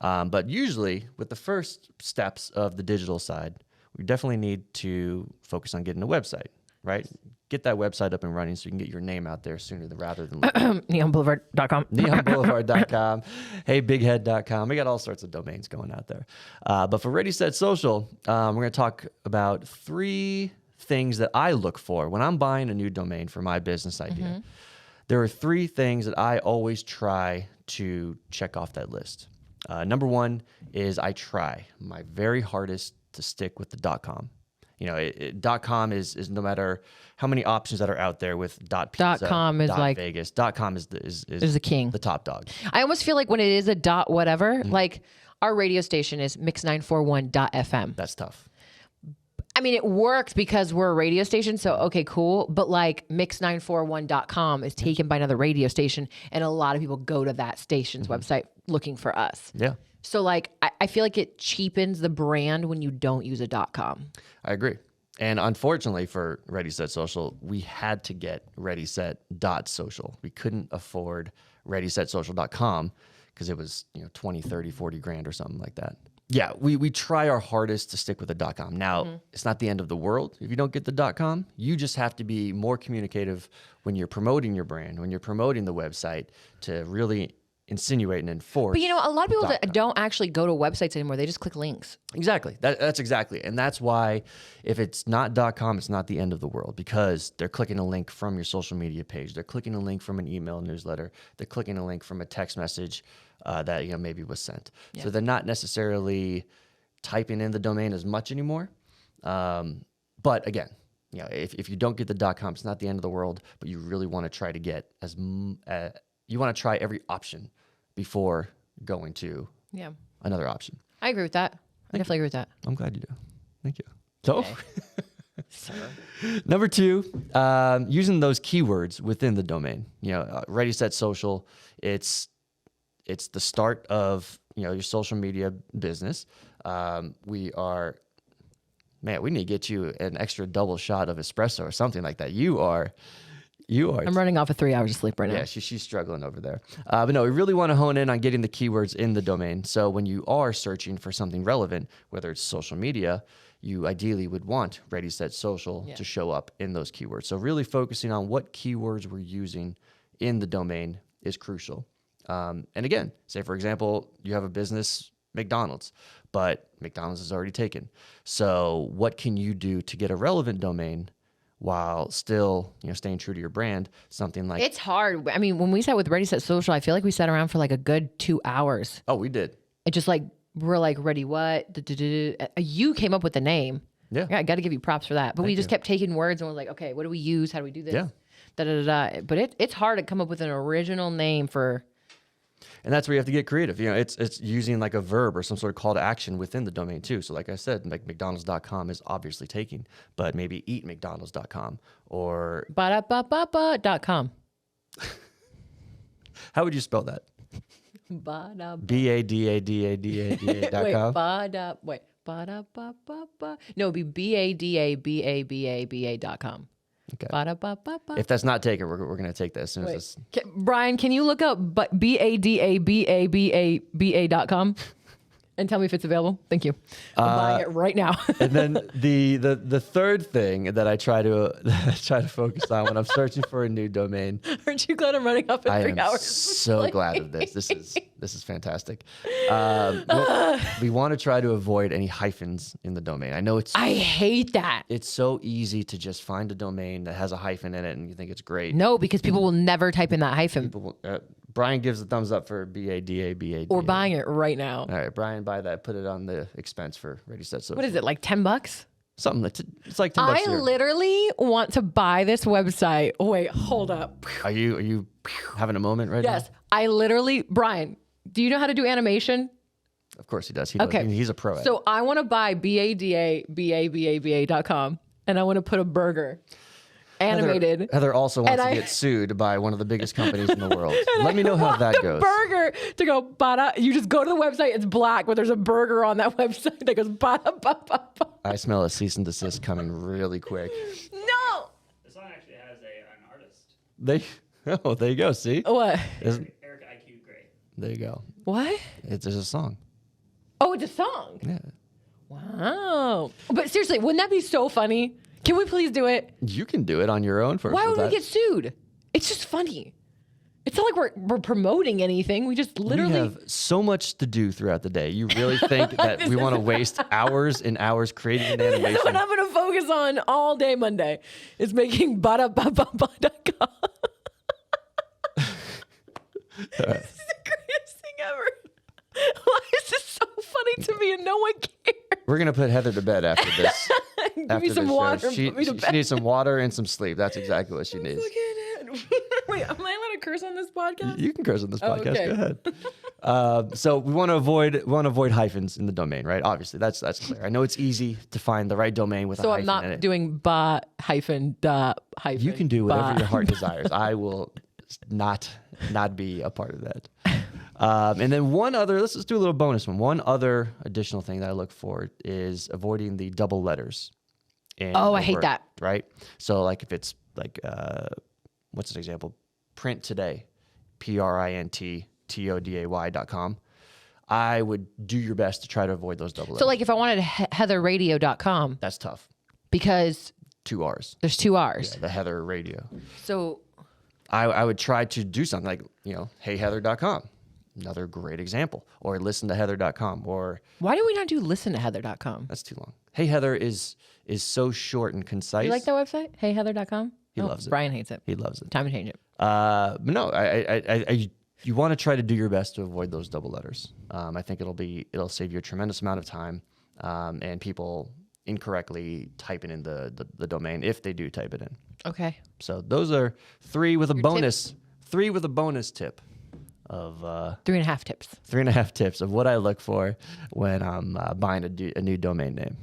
But usually with the first steps of the digital side, we definitely need to focus on getting a website, right? Get that website up and running so you can get your name out there sooner rather than later. Neonboulevard.com. Neonboulevard.com. Hey, BigHead.com. We got all sorts of domains going out there. But for Ready, Set, Social, we're going to talk about 3 things that I look for when I'm buying a new domain for my business idea. There are 3 things that I always try to check off that list. Number 1 is I try my very hardest to stick with the .com. You know, .com is no matter how many options that are out there with .pizza, .com is like .vegas, .com is the king, the top dog. I almost feel like when it is a .whatever, like our radio station is mix941.fm. That's tough. I mean, it works because we're a radio station, so okay, cool. But like mix941.com is taken by another radio station, and a lot of people go to that station's website looking for us. Yeah. So like, I feel like it cheapens the brand when you don't use a .com. I agree. And unfortunately for Ready, Set, Social, we had to get Ready, Set, .social. We couldn't afford ReadySetSocial.com because it was, 20, 30, 40 grand or something like that. Yeah, we try our hardest to stick with the .com. Now, it's not the end of the world if you don't get the .com. You just have to be more communicative when you're promoting your brand, when you're promoting the website to really insinuate and enforce. But a lot of people that don't actually go to websites anymore, they just click links. Exactly. That's exactly. And that's why if it's not .com, it's not the end of the world because they're clicking a link from your social media page. They're clicking a link from an email newsletter. They're clicking a link from a text message that maybe was sent. Yeah. So they're not necessarily typing in the domain as much anymore. But again, if you don't get the .com, it's not the end of the world, but you really want to try to get you want to try every option before going to another option. I agree with that. I definitely agree with that. I'm glad you do. Thank you. So, number 2, using those keywords within the domain. Ready, Set, Social. It's the start of your social media business. We need to get you an extra double shot of espresso or something like that. You are. I'm running off of 3 hours of sleep right now. Yeah, she's struggling over there. But no, we really want to hone in on getting the keywords in the domain. So when you are searching for something relevant, whether it's social media, you ideally would want Ready, Set, Social to show up in those keywords. So really focusing on what keywords we're using in the domain is crucial. And again, say for example, you have a business, McDonald's, but McDonald's is already taken. So what can you do to get a relevant domain while still, staying true to your brand? Something like... It's hard. I mean, when we sat with Ready, Set, Social, I feel like we sat around for like a good 2 hours. Oh, we did. It just like, we're like, ready what? You came up with the name. Yeah. I got to give you props for that. But we just kept taking words and was like, okay, what do we use? How do we do this? Yeah. But it's hard to come up with an original name for... And that's where you have to get creative. It's using like a verb or some sort of call to action within the domain too. So like I said, like McDonald's.com is obviously taking, but maybe eatmcdonalds.com or... Ba-da-ba-ba-ba.com. How would you spell that? BADADADADA.com. Wait, ba-da-ba-ba-ba. No, it'd be BADABABABA.com. Okay. Ba-da-ba-ba-ba. If that's not taken, we're going to take that as soon as this. Brian, can you look up BADABABABA.com and tell me if it's available? Thank you. I'm buying it right now. And then the third thing that I try to focus on when I'm searching for a new domain. Aren't you glad I'm running up in 3 hours? I am so glad of this. This is fantastic. We want to try to avoid any hyphens in the domain. I know I hate that. It's so easy to just find a domain that has a hyphen in it and you think it's great. No, because people will never type in that hyphen. Brian gives a thumbs up for BADABADA. We're buying it right now. All right, Brian, buy that. Put it on the expense for Ready, Set, Social. What is it, like $10? Something like it's like $10. I literally want to buy this website. Wait, hold up. Are you having a moment right now? Yes, I literally, Brian, do you know how to do animation? Of course he does. Okay. He's a pro at it. So I want to buy BADABABA.com and I want to put a burger. Animated. Heather also wants to get sued by one of the biggest companies in the world. Let me know how that goes. Burger to go bada. You just go to the website. It's black, but there's a burger on that website that goes bada ba ba ba. I smell a cease and desist coming really quick. No. The song actually has an artist. There you go. See What? Eric IQ Gray. There you go. What? There's a song. Oh, it's a song. Yeah. Wow. But seriously, wouldn't that be so funny? Can we please do it? You can do it on your own. Why would we get sued? It's just funny. It's not like we're promoting anything. We just literally We have so much to do throughout the day. You really think that we want to waste hours and hours creating an animation? what I'm going to focus on all day Monday is making ba-da-ba-ba-ba.com. This is the greatest thing ever. Why is this so funny to me and no one cares? We're gonna put Heather to bed after this. Give me some water. She, Put me to she bed. needs some water and some sleep. That's exactly what she needs. Look at it. Wait, am I allowed to curse on this podcast? You can curse on this podcast. okay. Go ahead. So we want to avoid hyphens in the domain, right? Obviously, that's clear. I know it's easy to find the right domain with a So hyphen I'm in not it. doing ba hyphen da hyphen. You can do whatever ba. your heart desires. I will not be a part of that. And then let's just do a little bonus one. One other additional thing that I look for is avoiding the double letters. I hate that. Right? So like if it's like, what's an example? Print today, printtoday.com. I would do your best to try to avoid those double letters. So like if I wanted heatherradio.com That's tough. because 2 R's. there's 2 R's. Yeah, the Heather Radio. So I would try to do something like, heyheather.com. Another great example. Or listen to heather.com. Or why do we not do listen to heather.com? that's too long. Hey Heather is so short and concise. You like that website? Heyheather.com? He loves it. Brian hates it. He loves it. Time to change it. But no, you want to try to do your best to avoid those double letters. I think it'll save you a tremendous amount of time, and people incorrectly typing in the domain if they do type it in. Okay. So those are 3 with a bonus. 3 with a bonus tip of 3.5 tips. 3.5 tips of what I look for when I'm buying a new domain name.